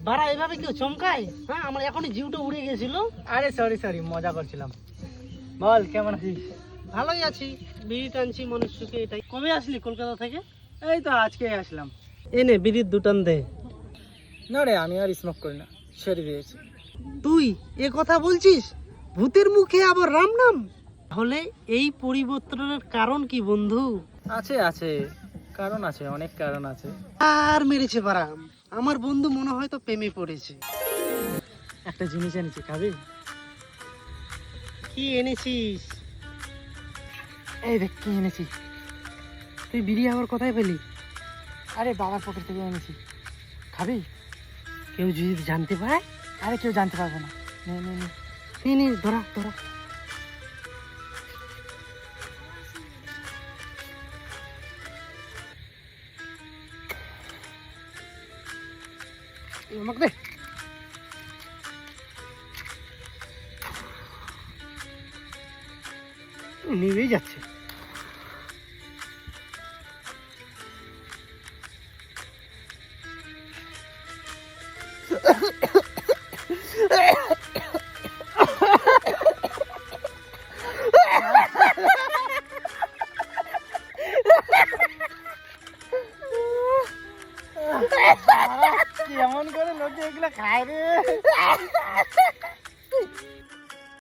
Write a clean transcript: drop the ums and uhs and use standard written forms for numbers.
বাড়া এভাবে কেউ চমকায়? হ্যাঁ, আমার এখনই জিউটা উড়ে গেছিল। আরে সরি মজা করছিলাম। বল কেমন আছিস? ভালোই আছি, বিড়ি টানছি মনের সুখে। এটাই। কবে আসলি কলকাতা থেকে? এই তো আজকেই আসলাম। এনে বিড়ির দুটান দে। না রে, আমি আর স্মোক করি না, ছেড়ে দিয়েছি। তুই এ কথা বলছিস? ভূতের মুখে আবার রাম নাম? তাহলে এই পরিবর্তনের কারণ কি বন্ধু? আছে কারণ আছে, অনেক কারণ আছে। আর মেরেছে বারাম, আমার বন্ধু মনে হয় তো প্রেমে পড়েছে। একটা জিনিস এনেছি, খাবি? কি এনেছিস? এই দেখ কি এনেছি। তুই বিড়ি আবার কোথায় পেলি? আরে বাবার পকেট থেকে এনেছি, খাবি? কেউ যদি জানতে পারে? আরে কেউ জানতে পারবে না, নে নে নে। নে নে, ধরা ধরা। আমাকে দে। নিভেই যাচ্ছে।